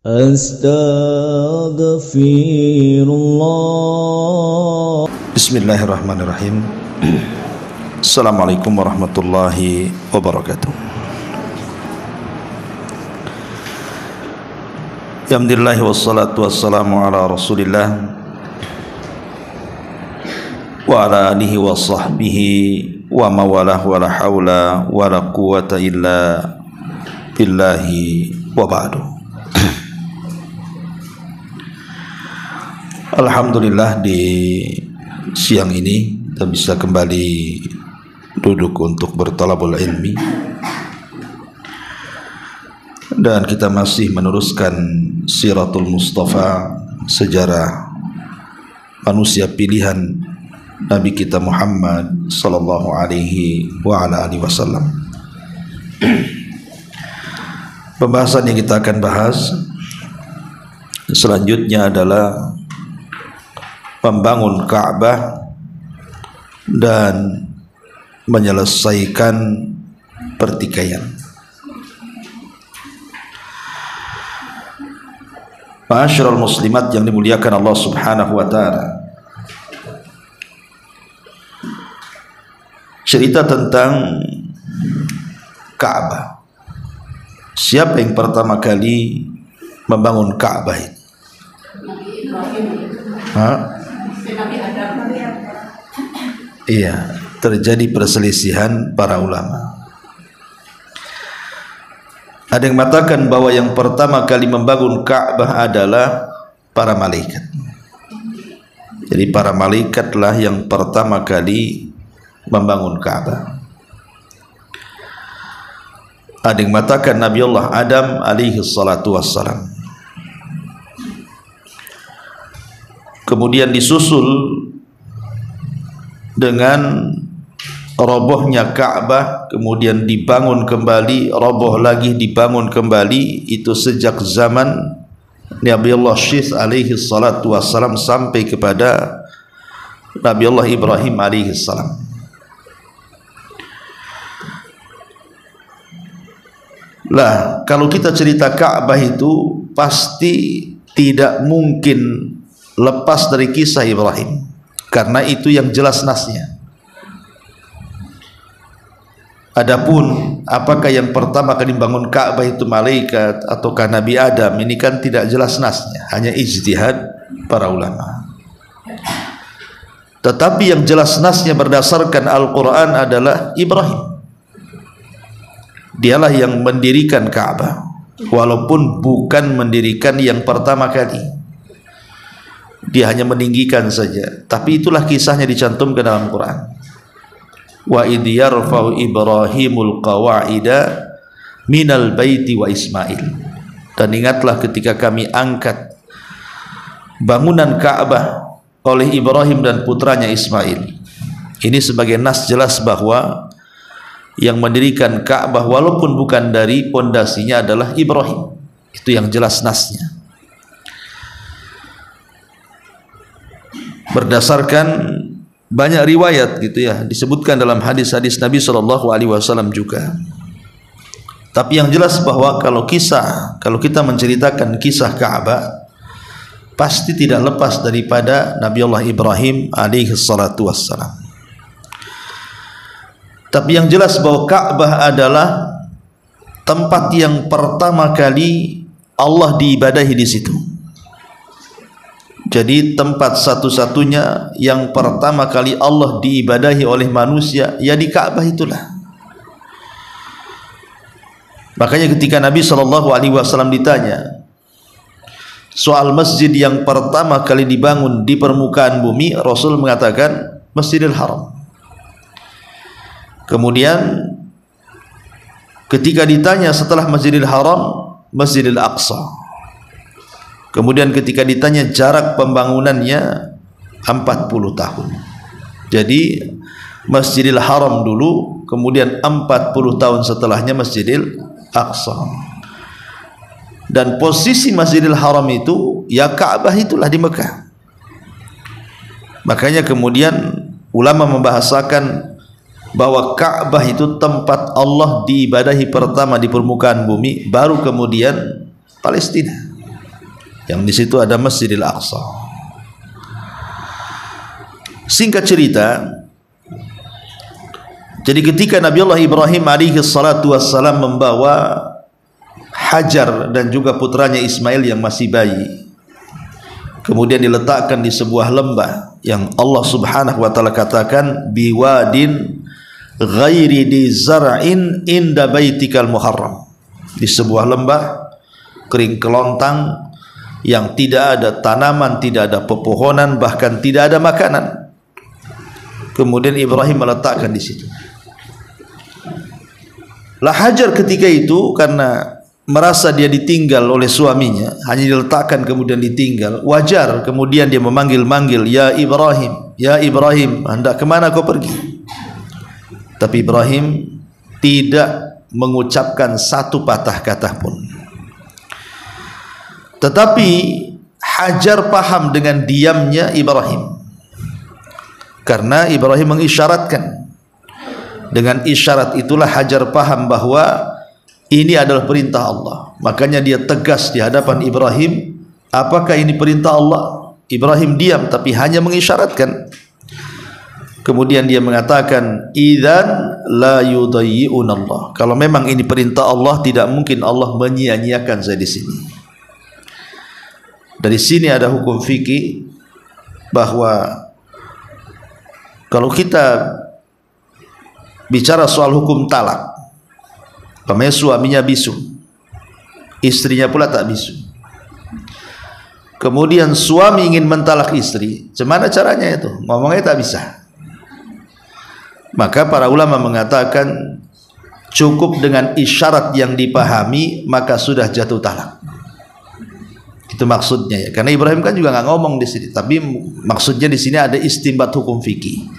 Astaghfirullah. Bismillahirrahmanirrahim. Assalamualaikum warahmatullahi wabarakatuh. Alhamdulillah wassalatu wassalamu ala Rasulillah wa ala alihi wa sahbihi wa mawalah wa la hawla wa la quwata illa billahi wa ba'du. Alhamdulillah, di siang ini kita bisa kembali duduk untuk bertalabul ilmi, dan kita masih meneruskan Siratul Mustafa, sejarah manusia pilihan Nabi kita Muhammad sallallahu alaihi wa ala alihi wasallam. Pembahasan yang kita akan bahas selanjutnya adalah membangun Ka'bah dan menyelesaikan pertikaian. Ma'asyiral muslimat yang dimuliakan Allah Subhanahu wa taala, cerita tentang Ka'bah. Siapa yang pertama kali membangun Ka'bah ini? Iya, terjadi perselisihan para ulama. Ada yang mengatakan bahwa yang pertama kali membangun Ka'bah adalah para malaikat. Jadi para malaikatlah yang pertama kali membangun Ka'bah. Ada yang mengatakan Nabi Allah Adam alaihi salatu wassalam. Kemudian disusul dengan robohnya Ka'bah, kemudian dibangun kembali, roboh lagi, dibangun kembali. Itu sejak zaman Nabi Allah Syith alaihi salatu wassalam sampai kepada Nabi Allah Ibrahim alaihi salam. Lah, kalau kita cerita Ka'bah itu pasti tidak mungkin lepas dari kisah Ibrahim, karena itu yang jelas nasnya. Adapun apakah yang pertama kali bangun Ka'bah itu malaikat ataukah Nabi Adam, ini kan tidak jelas nasnya, hanya ijtihad para ulama. Tetapi yang jelas nasnya berdasarkan Al-Quran adalah Ibrahim. Dialah yang mendirikan Ka'bah, walaupun bukan mendirikan yang pertama kali. Dia hanya meninggikan saja, tapi itulah kisahnya dicantumkan dalam Quran. Wa idh yarfa'u Ibrahimul qawa'ida minal baiti wa Ismail. Dan ingatlah ketika kami angkat bangunan Ka'bah oleh Ibrahim dan putranya Ismail. Ini sebagai nas jelas bahwa yang mendirikan Ka'bah walaupun bukan dari pondasinya adalah Ibrahim. Itu yang jelas nasnya. Berdasarkan banyak riwayat gitu ya, disebutkan dalam hadis-hadis Nabi SAW juga. Tapi yang jelas bahwa kalau kita menceritakan kisah Ka'bah, pasti tidak lepas daripada Nabi Allah Ibrahim alaihi salatu wassalam. Tapi yang jelas bahwa Ka'bah adalah tempat yang pertama kali Allah diibadahi di situ. Jadi tempat satu-satunya yang pertama kali Allah diibadahi oleh manusia, ya di Ka'bah itulah. Makanya ketika Nabi SAW ditanya soal masjid yang pertama kali dibangun di permukaan bumi, Rasul mengatakan Masjidil Haram. Kemudian ketika ditanya setelah Masjidil Haram, Masjidil Aqsa. Kemudian ketika ditanya jarak pembangunannya 40 tahun. Jadi Masjidil Haram dulu, kemudian 40 tahun setelahnya Masjidil Aqsa. Dan posisi Masjidil Haram itu ya Ka'bah itulah di Mekah. Makanya kemudian ulama membahasakan bahwa Ka'bah itu tempat Allah diibadahi pertama di permukaan bumi, baru kemudian Palestina. yang di situ ada Masjidil Aqsa. Singkat cerita, jadi ketika Nabi Allah Ibrahim alaihi salatu wassalam membawa Hajar dan juga putranya Ismail yang masih bayi, kemudian diletakkan di sebuah lembah yang Allah Subhanahu wa taala katakan biwadin ghairi di zar'in inda baitikal muharram, di sebuah lembah kering kelontang yang tidak ada tanaman, tidak ada pepohonan, bahkan tidak ada makanan. Kemudian Ibrahim meletakkan di situ. Lah Hajar ketika itu karena merasa dia ditinggal oleh suaminya, hanya diletakkan kemudian ditinggal, wajar kemudian dia memanggil-manggil, ya Ibrahim, hendak kemana kau pergi? Tapi Ibrahim tidak mengucapkan satu patah kata pun. Tetapi Hajar paham dengan diamnya Ibrahim, karena Ibrahim mengisyaratkan. Dengan isyarat itulah Hajar paham bahwa ini adalah perintah Allah. Makanya dia tegas di hadapan Ibrahim, apakah ini perintah Allah? Ibrahim diam tapi hanya mengisyaratkan. Kemudian dia mengatakan, idzan la yudayyi'un Allah. Kalau memang ini perintah Allah, tidak mungkin Allah menyia-nyiakan saya di sini. Dari sini ada hukum fikih bahwa kalau kita bicara soal hukum talak, umpamanya suaminya bisu, istrinya pula tak bisu, kemudian suami ingin mentalak istri, gimana caranya itu? Ngomongnya tak bisa. Maka para ulama mengatakan cukup dengan isyarat yang dipahami maka sudah jatuh talak. Itu maksudnya ya. Karena Ibrahim kan juga nggak ngomong di sini, tapi maksudnya di sini ada istinbat hukum fikih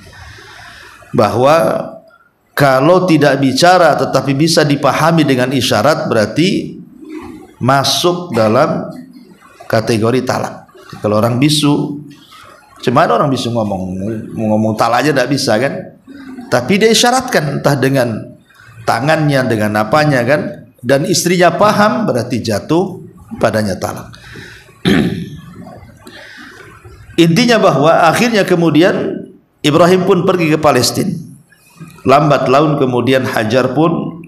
bahwa kalau tidak bicara tetapi bisa dipahami dengan isyarat berarti masuk dalam kategori talak. Kalau orang bisu, cuman orang bisu ngomong talak aja tidak bisa kan? Tapi dia isyaratkan entah dengan tangannya, dengan apanya kan, dan istrinya paham berarti jatuh padanya talak. Intinya bahwa akhirnya kemudian Ibrahim pun pergi ke Palestina. Lambat laun kemudian Hajar pun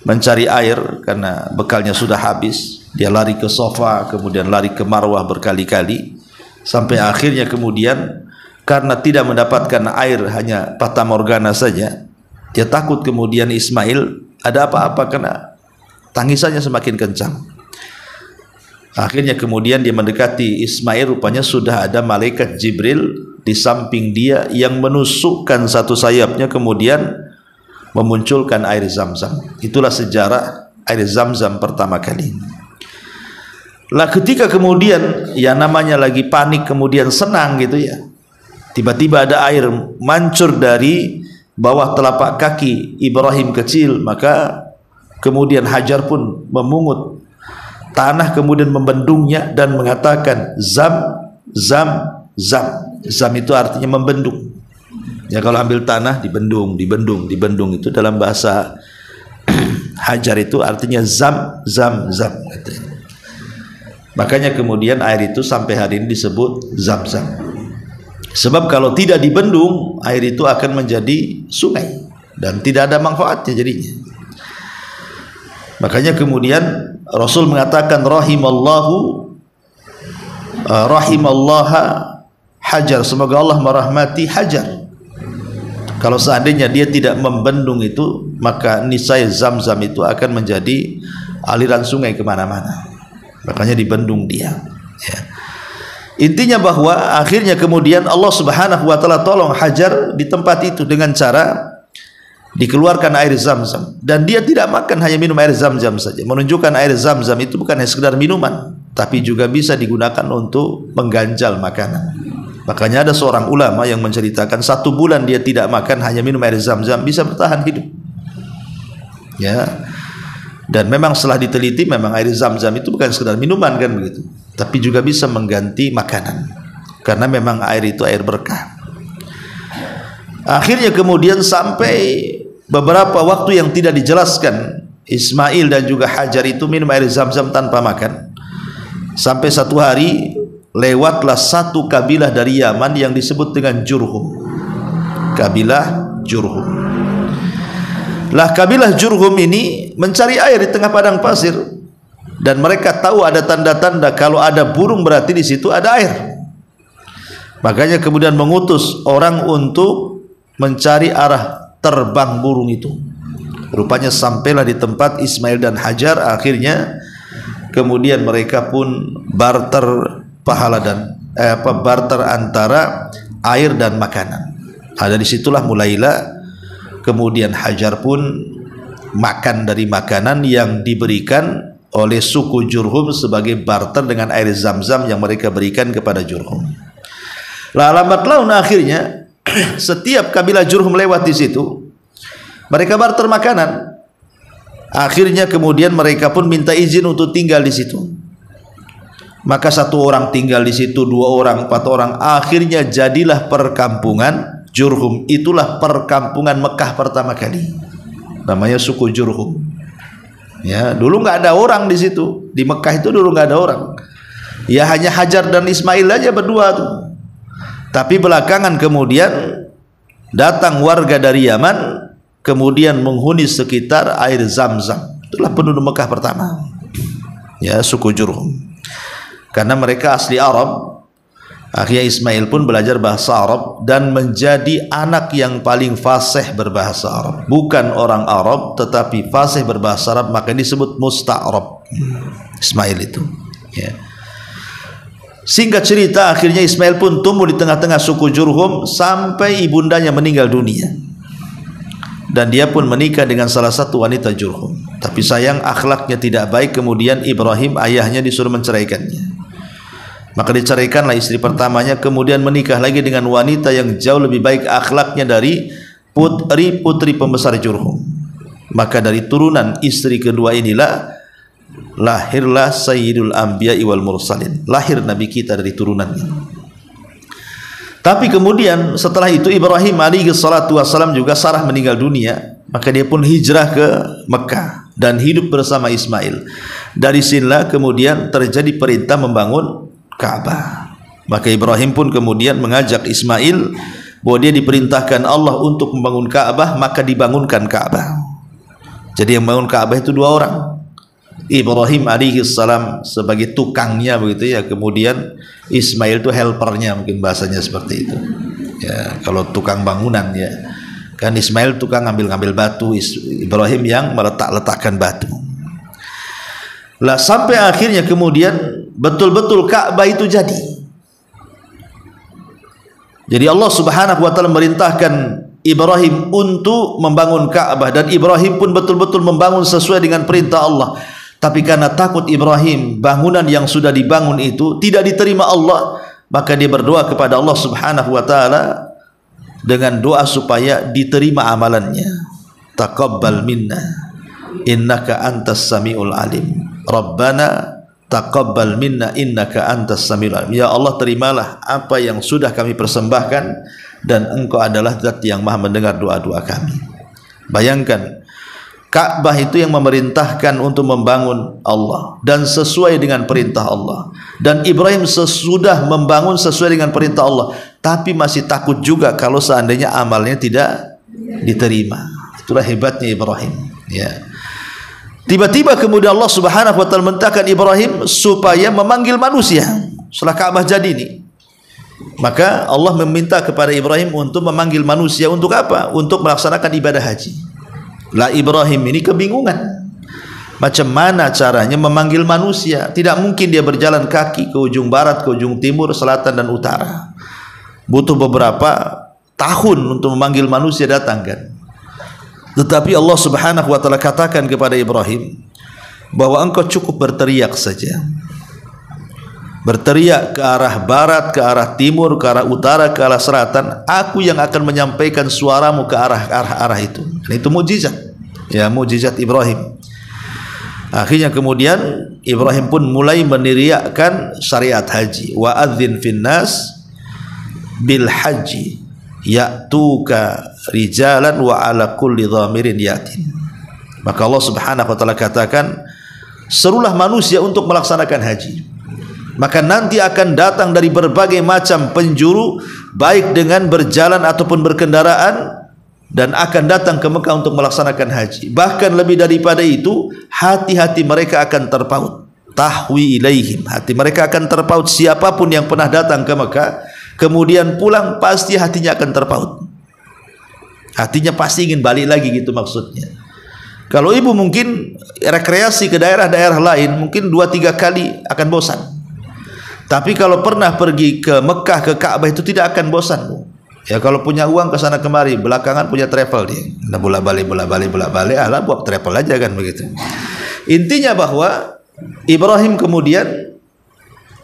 mencari air karena bekalnya sudah habis. Dia lari ke Safa, kemudian lari ke Marwah berkali-kali, sampai akhirnya kemudian karena tidak mendapatkan air, hanya fata morgana saja, dia takut kemudian Ismail ada apa-apa karena tangisannya semakin kencang. Akhirnya kemudian dia mendekati Ismail, rupanya sudah ada malaikat Jibril di samping dia yang menusukkan satu sayapnya kemudian memunculkan air Zam-Zam. Itulah sejarah air Zam-Zam pertama kali. Lah ketika kemudian ya namanya lagi panik kemudian senang gitu ya, tiba-tiba ada air mancur dari bawah telapak kaki Ibrahim kecil, maka kemudian Hajar pun memungut tanah kemudian membendungnya dan mengatakan Zam, Zam, Zam. Zam itu artinya membendung. Ya kalau ambil tanah dibendung, dibendung, dibendung, itu dalam bahasa Hajar itu artinya Zam, Zam, Zam. Makanya kemudian air itu sampai hari ini disebut Zam-Zam. Sebab kalau tidak dibendung, air itu akan menjadi sungai dan tidak ada manfaatnya jadinya. Makanya kemudian Rasul mengatakan rahimallaha Hajar, semoga Allah merahmati Hajar. Kalau seandainya dia tidak membendung itu, maka niscaya Zam-Zam itu akan menjadi aliran sungai kemana-mana. Makanya dibendung dia ya. Intinya bahwa akhirnya kemudian Allah Subhanahu wa ta'ala tolong Hajar di tempat itu dengan cara dikeluarkan air Zam-Zam, dan dia tidak makan, hanya minum air Zam-Zam saja, menunjukkan air Zam-Zam itu bukan hanya sekedar minuman, tapi juga bisa digunakan untuk mengganjal makanan. Makanya ada seorang ulama yang menceritakan 1 bulan dia tidak makan, hanya minum air Zam-Zam, bisa bertahan hidup ya. Dan memang setelah diteliti, memang air Zam-Zam itu bukan sekedar minuman kan begitu, tapi juga bisa mengganti makanan, karena memang air itu air berkah. Akhirnya kemudian sampai beberapa waktu yang tidak dijelaskan, Ismail dan juga Hajar itu minum air Zam-Zam tanpa makan. Sampai satu hari lewatlah satu kabilah dari Yaman yang disebut dengan Jurhum. Kabilah Jurhum. Lah kabilah Jurhum ini mencari air di tengah padang pasir, dan mereka tahu ada tanda-tanda kalau ada burung berarti di situ ada air. Makanya kemudian mengutus orang untuk mencari arah terbang burung itu. Rupanya sampailah di tempat Ismail dan Hajar. Akhirnya kemudian mereka pun barter pahala dan barter antara air dan makanan. Ada disitulah mulailah kemudian Hajar pun makan dari makanan yang diberikan oleh suku Jurhum sebagai barter dengan air Zam-Zam yang mereka berikan kepada Jurhum. Lah lambat laun akhirnya setiap kabilah Jurhum lewat di situ, mereka barter makanan. Akhirnya kemudian mereka pun minta izin untuk tinggal di situ. Maka satu orang tinggal di situ, dua orang, empat orang. Akhirnya jadilah perkampungan Jurhum. Itulah perkampungan Mekah pertama kali. Namanya suku Jurhum. Ya, dulu nggak ada orang di situ. Di Mekah itu dulu nggak ada orang. Ya hanya Hajar dan Ismail aja berdua tuh. Tapi belakangan kemudian datang warga dari Yaman, kemudian menghuni sekitar air Zam-Zam. Itulah penduduk Mekah pertama. Ya, suku Jurhum. Karena mereka asli Arab. Akhirnya Ismail pun belajar bahasa Arab dan menjadi anak yang paling fasih berbahasa Arab. Bukan orang Arab tetapi fasih berbahasa Arab, maka disebut musta'rab. Ismail itu. Ya. Singkat cerita, akhirnya Ismail pun tumbuh di tengah-tengah suku Jurhum sampai ibundanya meninggal dunia. Dan dia pun menikah dengan salah satu wanita Jurhum. Tapi sayang akhlaknya tidak baik, kemudian Ibrahim ayahnya disuruh menceraikannya. Maka diceraikanlah istri pertamanya, kemudian menikah lagi dengan wanita yang jauh lebih baik akhlaknya dari putri pembesar Jurhum. Maka dari turunan istri kedua inilah lahirlah Sayyidul Anbiya'i wal Mursalin. Lahir Nabi kita dari turunannya. Tapi kemudian setelah itu Ibrahim alaihi salatu wassalam juga Sarah meninggal dunia. Maka dia pun hijrah ke Mekah dan hidup bersama Ismail. Dari sinilah kemudian terjadi perintah membangun Ka'bah. Maka Ibrahim pun kemudian mengajak Ismail bahwa dia diperintahkan Allah untuk membangun Ka'bah, maka dibangunkan Ka'bah. Jadi yang membangun Ka'bah itu dua orang. Ibrahim alaihi salam sebagai tukangnya begitu ya, kemudian Ismail itu helpernya, mungkin bahasanya seperti itu. Ya, kalau tukang bangunan ya. Kan Ismail tukang ngambil-ngambil batu, Ibrahim yang meletak-letakkan batu. Lah sampai akhirnya kemudian betul-betul Ka'bah itu jadi. Jadi Allah Subhanahu wa taala merintahkan Ibrahim untuk membangun Ka'bah, dan Ibrahim pun betul-betul membangun sesuai dengan perintah Allah. Tapi karena takut Ibrahim bangunan yang sudah dibangun itu tidak diterima Allah, maka dia berdoa kepada Allah Subhanahu wa taala dengan doa supaya diterima amalannya. Taqabbal minna innaka antas samiul alim. Rabbana taqabbal minna innaka antas samiul alim. Ya Allah, terimalah apa yang sudah kami persembahkan, dan Engkau adalah Zat yang Maha mendengar doa-doa kami. Bayangkan, Ka'bah itu yang memerintahkan untuk membangun Allah dan sesuai dengan perintah Allah. Dan Ibrahim sesudah membangun sesuai dengan perintah Allah, tapi masih takut juga kalau seandainya amalnya tidak diterima. Itulah hebatnya Ibrahim. Ya. Tiba-tiba kemudian Allah Subhanahu wa taala memerintahkan Ibrahim supaya memanggil manusia setelah Ka'bah jadi ini. Maka Allah meminta kepada Ibrahim untuk memanggil manusia. Untuk apa? Untuk melaksanakan ibadah haji. Lah Ibrahim ini kebingungan. Macam mana caranya memanggil manusia? Tidak mungkin dia berjalan kaki ke ujung barat, ke ujung timur, selatan dan utara. Butuh beberapa tahun untuk memanggil manusia datang kan. Tetapi Allah Subhanahu wa taala katakan kepada Ibrahim bahwa engkau cukup berteriak saja. Berteriak ke arah barat, ke arah timur, ke arah utara, ke arah selatan. Aku yang akan menyampaikan suaramu ke arah itu. Dan itu mukjizat. Ya, mukjizat Ibrahim. Akhirnya kemudian Ibrahim pun mulai meneriakkan syariat haji. Wa adzin finnas bil haji ya'tuka rijalan wa ala kulli dhamirin yatin. Maka Allah Subhanahu wa taala katakan, serulah manusia untuk melaksanakan haji. maka nanti akan datang dari berbagai macam penjuru, baik dengan berjalan ataupun berkendaraan, dan akan datang ke Mekah untuk melaksanakan haji. Bahkan lebih daripada itu, hati-hati mereka akan terpaut. Tahwi ilaihim, hati mereka akan terpaut. Siapapun yang pernah datang ke Mekah kemudian pulang, pasti hatinya akan terpaut. Hatinya pasti ingin balik lagi, gitu maksudnya. Kalau ibu mungkin rekreasi ke daerah-daerah lain, mungkin 2-3 kali akan bosan. Tapi kalau pernah pergi ke Mekah, ke Ka'bah, itu tidak akan bosan. Ya, kalau punya uang ke sana kemari, belakangan punya travel dia. Nah, bolak-balik, alah buat travel aja kan begitu. Intinya bahwa Ibrahim kemudian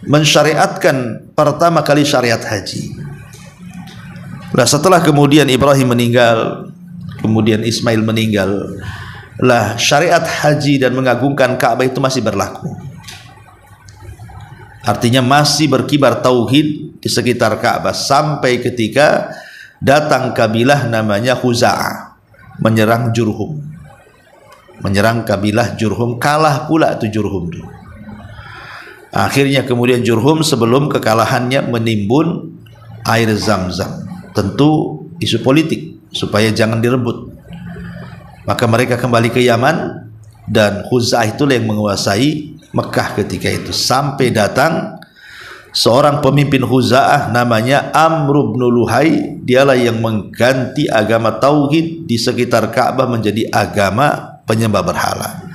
mensyariatkan pertama kali syariat haji. Nah, setelah kemudian Ibrahim meninggal, kemudian Ismail meninggal, lah syariat haji dan mengagungkan Ka'bah itu masih berlaku. Artinya masih berkibar tauhid di sekitar Ka'bah sampai ketika datang kabilah namanya Khuza'ah menyerang Jurhum. Menyerang kabilah Jurhum, kalah pula itu Jurhum. Akhirnya kemudian Jurhum sebelum kekalahannya menimbun air Zam-Zam. Tentu isu politik supaya jangan direbut. Maka mereka kembali ke Yaman dan Khuza'ah itulah yang menguasai Mekah ketika itu, sampai datang seorang pemimpin Khuza'ah namanya Amr bin Luhai. Dialah yang mengganti agama tauhid di sekitar Ka'bah menjadi agama penyembah berhala.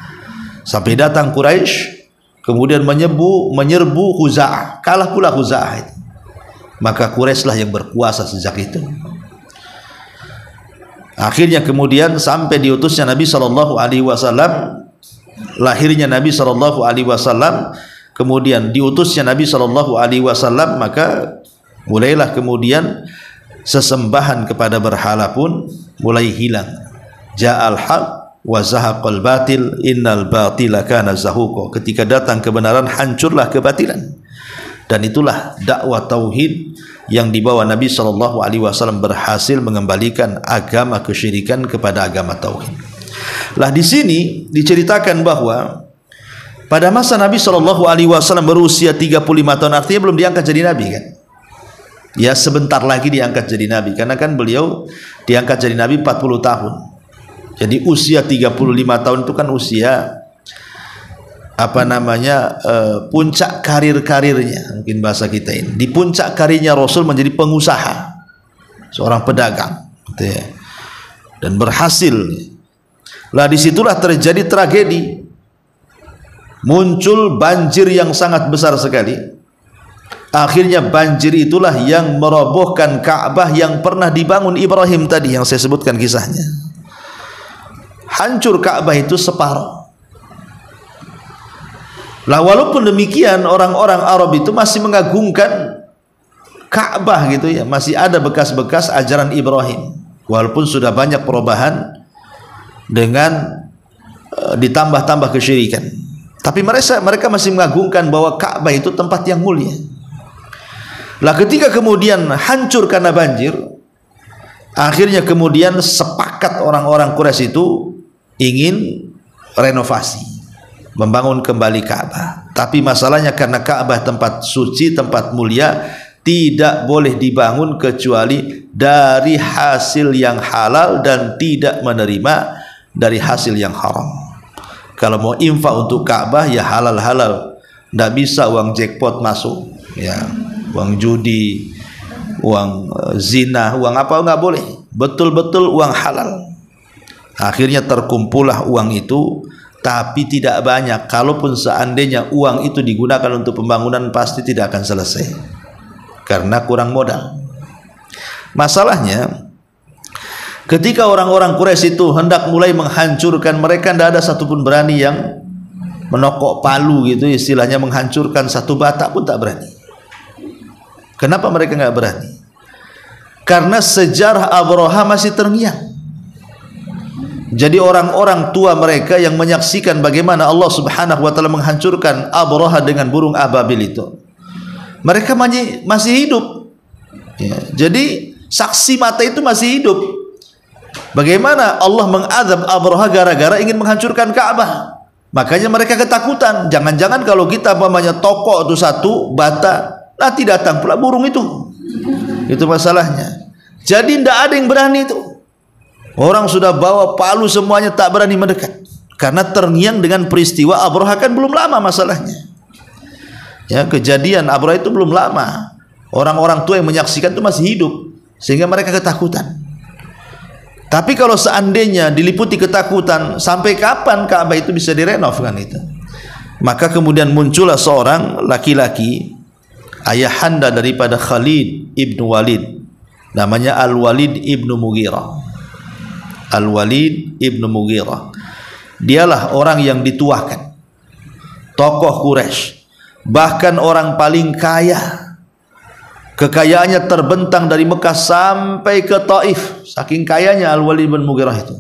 Sampai datang Quraisy kemudian menyerbu Khuza'ah, kalah pula Khuza'ah itu. Maka Quraisy lah yang berkuasa sejak itu. Akhirnya kemudian sampai diutusnya Nabi SAW, lahirnya Nabi SAW, kemudian diutusnya Nabi SAW, maka mulailah kemudian sesembahan kepada berhala pun mulai hilang. Ja'al haq wa zahaqal batil innal batila kana zahuqa. Ketika datang kebenaran, hancurlah kebatilan. Dan itulah dakwah tauhid yang dibawa Nabi SAW berhasil mengembalikan agama kesyirikan kepada agama tauhid. Lah di sini diceritakan bahwa pada masa Nabi SAW berusia 35 tahun, artinya belum diangkat jadi Nabi kan? Ya, sebentar lagi diangkat jadi Nabi, karena kan beliau diangkat jadi Nabi 40 tahun. Jadi usia 35 tahun itu kan usia puncak karirnya, mungkin bahasa kita ini. Di puncak karirnya Rasul menjadi pengusaha, seorang pedagang, gitu ya. Dan berhasil. Lah disitulah terjadi tragedi. Muncul banjir yang sangat besar sekali. Akhirnya banjir itulah yang merobohkan Ka'bah yang pernah dibangun Ibrahim tadi, yang saya sebutkan kisahnya. Hancur Ka'bah itu separuh. Lah walaupun demikian, orang-orang Arab itu masih mengagungkan Ka'bah gitu ya, masih ada bekas-bekas ajaran Ibrahim. Walaupun sudah banyak perubahan dengan ditambah-tambah kesyirikan, tapi mereka masih mengagungkan bahwa Ka'bah itu tempat yang mulia. Lah ketika kemudian hancur karena banjir, akhirnya kemudian sepakat orang-orang Quraisy itu ingin renovasi, membangun kembali Ka'bah. Tapi masalahnya karena Ka'bah tempat suci, tempat mulia, tidak boleh dibangun kecuali dari hasil yang halal dan tidak menerima dari hasil yang haram. Kalau mau infak untuk Ka'bah ya halal-halal, tidak bisa uang jackpot masuk, ya, uang judi, uang zina, uang apa, nggak boleh. Betul-betul uang halal. Akhirnya terkumpullah uang itu, tapi tidak banyak. Kalaupun seandainya uang itu digunakan untuk pembangunan, pasti tidak akan selesai karena kurang modal. Masalahnya ketika orang-orang Quraisy itu hendak mulai menghancurkan, mereka tidak ada satupun berani yang menokok palu gitu, istilahnya menghancurkan satu bata pun tak berani. Kenapa mereka nggak berani? Karena sejarah Abraha masih terngiang. Jadi orang-orang tua mereka yang menyaksikan bagaimana Allah Subhanahu wa taala menghancurkan Abraha dengan burung ababil itu, mereka masih hidup. Ya, jadi saksi mata itu masih hidup. Bagaimana Allah mengadab Abraha gara-gara ingin menghancurkan Ka'bah. Makanya mereka ketakutan. Jangan-jangan kalau kita umpamanya tokok itu satu bata, nanti datang pula burung itu. Itu masalahnya. Jadi tidak ada yang berani itu. Orang sudah bawa palu semuanya tak berani mendekat. Karena terngiang dengan peristiwa Abraha, kan belum lama masalahnya. Ya, kejadian Abraha itu belum lama. Orang-orang tua yang menyaksikan itu masih hidup, sehingga mereka ketakutan. Tapi kalau seandainya diliputi ketakutan, sampai kapan Ka'bah itu bisa direnov kan itu? Maka kemudian muncullah seorang laki-laki, ayahanda daripada Khalid ibnu Walid, namanya Al-Walid ibnu Mughirah. Al-Walid ibnu Mughirah, dialah orang yang dituakan, tokoh Quraisy, bahkan orang paling kaya. Kekayaannya terbentang dari Mekah sampai ke Taif, saking kayanya Al-Walid bin Mughirah itu.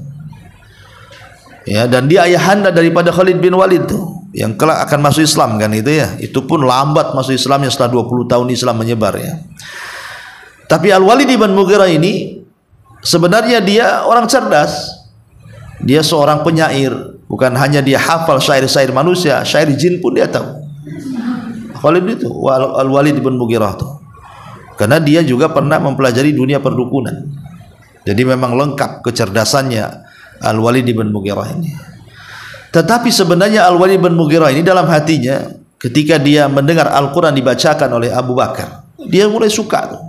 Ya, dan dia ayahanda daripada Khalid bin Walid itu, yang kelak akan masuk Islam kan itu ya. Itu pun lambat masuk Islamnya, setelah 20 tahun Islam menyebar ya. Tapi Al-Walid bin Mughirah ini sebenarnya dia orang cerdas. Dia seorang penyair, bukan hanya dia hafal syair-syair manusia, syair jin pun dia tahu. Khalid itu Al-Walid bin Mughirah itu. Karena dia juga pernah mempelajari dunia perdukunan. Jadi memang lengkap kecerdasannya Al-Walid bin Mughirah ini. Tetapi sebenarnya Al-Walid bin Mughirah ini dalam hatinya, ketika dia mendengar Al-Quran dibacakan oleh Abu Bakar, dia mulai suka tuh.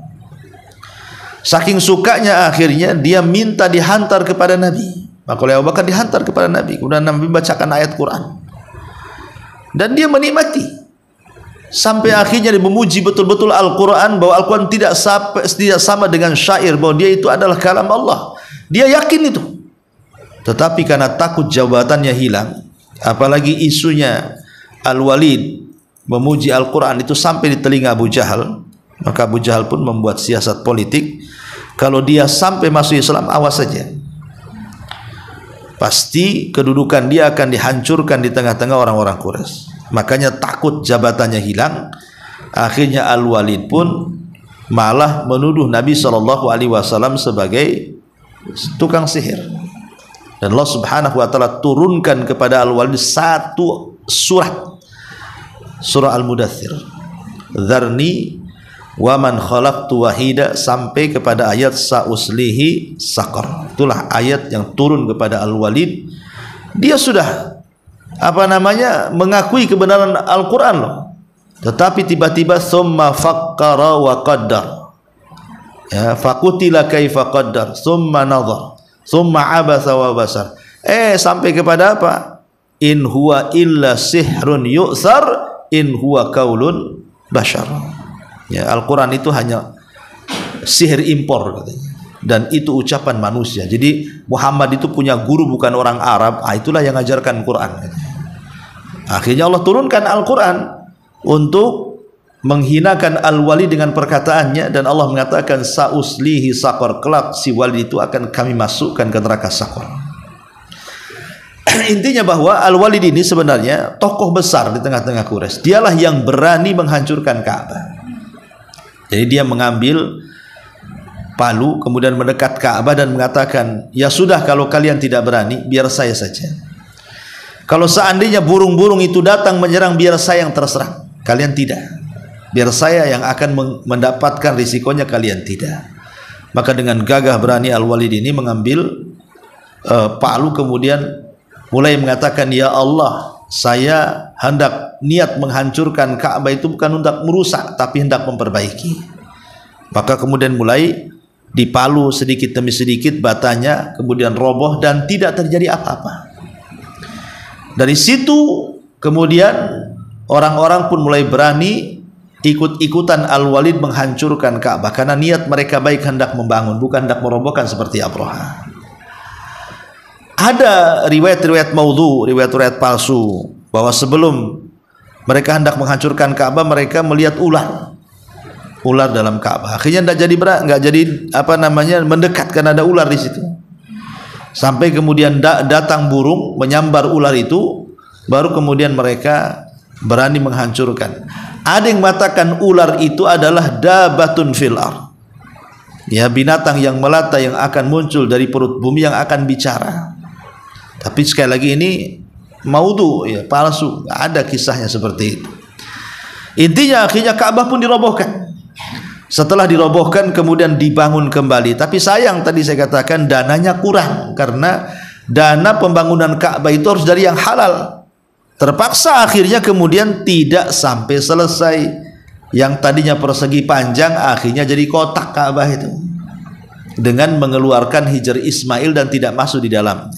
Saking sukanya akhirnya dia minta dihantar kepada Nabi. Maka oleh Abu Bakar dihantar kepada Nabi. Kemudian Nabi bacakan ayat Quran. Dan dia menikmati. Sampai akhirnya dia memuji betul-betul Al-Quran, bahwa Al-Quran tidak sama dengan syair, bahwa dia itu adalah kalam Allah. Dia yakin itu. Tetapi karena takut jabatannya hilang, apalagi isunya Al-Walid memuji Al-Quran itu sampai di telinga Abu Jahal, maka Abu Jahal pun membuat siasat politik, kalau dia sampai masuk Islam, awas saja, pasti kedudukan dia akan dihancurkan di tengah-tengah orang-orang Quraisy. Makanya takut jabatannya hilang, akhirnya Al-Walid pun malah menuduh Nabi SAW sebagai tukang sihir. Dan Allah Subhanahu wa taala turunkan kepada Al-Walid satu surah Al-Mudaththir, Dzarni wa man khalaqtu wahida, sampai kepada ayat Sa'uslihi saqar. Itulah ayat yang turun kepada Al-Walid. Dia sudah mengakui kebenaran Al-Quran loh. Tetapi tiba-tiba summa fakkara wa qaddar, ya, fakutila kaifa qaddar, summa nadhar, summa abasa wa basar. Sampai kepada apa? In huwa illa sihrun yu'thar, in huwa qaulun bashar. Ya, Al-Quran itu hanya sihir impor katanya. Dan itu ucapan manusia. Jadi Muhammad itu punya guru bukan orang Arab. Itulah yang ngajarkan Quran. Akhirnya Allah turunkan Al-Quran untuk menghinakan Al-Walid dengan perkataannya, dan Allah mengatakan Sa'uslihi saqar, kelak si Walid itu akan kami masukkan ke neraka Saqar. Intinya bahwa Al-Walid ini sebenarnya tokoh besar di tengah-tengah Quraisy. Dialah yang berani menghancurkan Ka'bah. Jadi dia mengambil palu, kemudian mendekat Ka'bah dan mengatakan, ya sudah, kalau kalian tidak berani, biar saya saja. Kalau seandainya burung-burung itu datang menyerang, biar saya yang terserang, kalian tidak. Biar saya yang akan mendapatkan risikonya, kalian tidak. Maka dengan gagah berani Al-Walid ini mengambil palu, kemudian mulai mengatakan, ya Allah, saya hendak niat menghancurkan Ka'bah itu bukan hendak merusak, tapi hendak memperbaiki. Maka kemudian mulai dipalu sedikit demi sedikit batanya, kemudian roboh dan tidak terjadi apa-apa. Dari situ kemudian orang-orang pun mulai berani ikut-ikutan Al-Walid menghancurkan Ka'bah, karena niat mereka baik, hendak membangun, bukan hendak merobohkan seperti Abraha. Ada riwayat-riwayat maudhu, riwayat-riwayat palsu, bahwa sebelum mereka hendak menghancurkan Ka'bah, mereka melihat ular dalam Ka'bah. Akhirnya nggak jadi mendekat karena ada ular di situ. Sampai kemudian datang burung menyambar ular itu, baru kemudian mereka berani menghancurkan. Ada yang mengatakan ular itu adalah dabatun fil ardh, ya, binatang yang melata yang akan muncul dari perut bumi, yang akan bicara. Tapi sekali lagi ini maudhu, ya, palsu. Nggak ada kisahnya seperti itu. Intinya akhirnya Ka'bah pun dirobohkan. Setelah dirobohkan kemudian dibangun kembali. Tapi sayang tadi saya katakan dananya kurang, karena dana pembangunan Ka'bah itu harus dari yang halal. Terpaksa akhirnya kemudian tidak sampai selesai. Yang tadinya persegi panjang akhirnya jadi kotak Ka'bah itu, dengan mengeluarkan Hijr Ismail dan tidak masuk di dalam.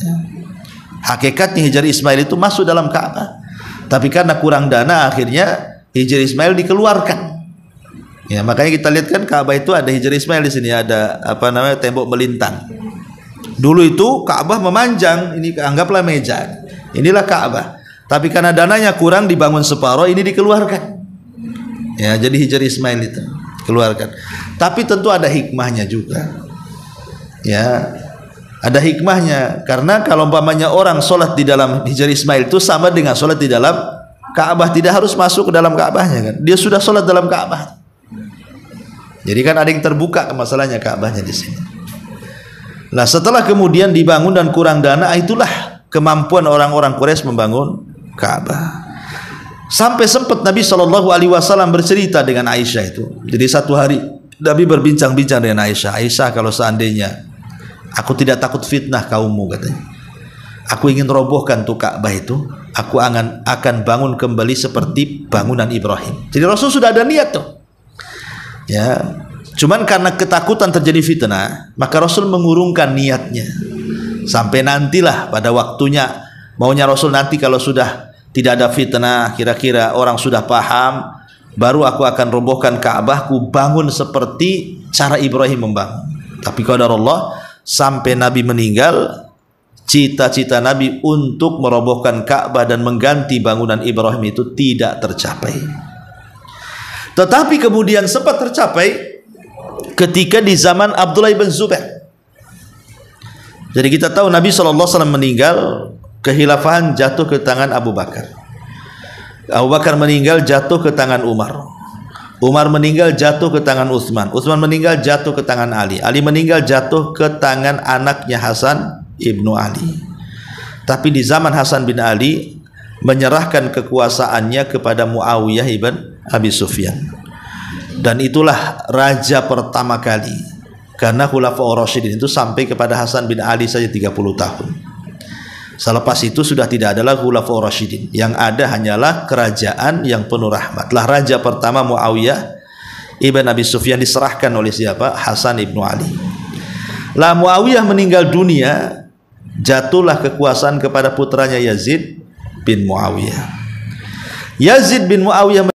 Hakikatnya Hijr Ismail itu masuk dalam Ka'bah, tapi karena kurang dana akhirnya Hijr Ismail dikeluarkan. Ya, makanya kita lihat kan Ka'bah itu ada Hijr Ismail di sini, ada apa namanya, tembok melintang. Dulu itu Ka'bah memanjang, ini anggaplah meja. Inilah Ka'bah. Tapi karena dananya kurang dibangun separuh, ini dikeluarkan. Ya, jadi Hijr Ismail itu keluarkan. Tapi tentu ada hikmahnya juga. Ya, ada hikmahnya, karena kalau umpamanya orang sholat di dalam Hijr Ismail itu sama dengan sholat di dalam Ka'bah, tidak harus masuk ke dalam Ka'bahnya kan. Dia sudah sholat dalam Ka'bah. Jadi kan ada yang terbuka ke masalahnya Ka'bahnya di sini. Nah, setelah kemudian dibangun dan kurang dana, itulah kemampuan orang-orang Quraisy membangun Ka'bah. Sampai sempat Nabi SAW bercerita dengan Aisyah itu. Jadi satu hari Nabi berbincang-bincang dengan Aisyah. Aisyah, kalau seandainya aku tidak takut fitnah kaummu, katanya, aku ingin robohkan tuh Ka'bah itu, aku akan bangun kembali seperti bangunan Ibrahim. Jadi Rasul sudah ada niat tuh. Ya, cuman karena ketakutan terjadi fitnah, maka Rasul mengurungkan niatnya sampai nantilah pada waktunya. Maunya Rasul nanti kalau sudah tidak ada fitnah, kira-kira orang sudah paham, baru aku akan robohkan Ka'bahku, bangun seperti cara Ibrahim membangun. Tapi qadar Allah, sampai Nabi meninggal, cita-cita Nabi untuk merobohkan Ka'bah dan mengganti bangunan Ibrahim itu tidak tercapai. Tetapi kemudian sempat tercapai ketika di zaman Abdullah bin Zubair. Jadi kita tahu Nabi SAW meninggal, kehilafahan jatuh ke tangan Abu Bakar. Abu Bakar meninggal, jatuh ke tangan Umar. Umar meninggal, jatuh ke tangan Utsman. Utsman meninggal, jatuh ke tangan Ali. Ali meninggal, jatuh ke tangan anaknya Hasan ibnu Ali. Tapi di zaman Hasan bin Ali menyerahkan kekuasaannya kepada Muawiyah ibn Abi Sufyan, dan itulah raja pertama kali, karena Khulafaur Rasyidin itu sampai kepada Hasan bin Ali saja 30 tahun. Selepas itu sudah tidak ada lagi Khulafaur Rasyidin, yang ada hanyalah kerajaan yang penuh rahmat. Lah raja pertama Muawiyah ibn Abi Sufyan diserahkan oleh siapa? Hasan ibnu Ali. Lah Muawiyah meninggal dunia, jatuhlah kekuasaan kepada putranya Yazid bin Muawiyah. Yazid bin Muawiyah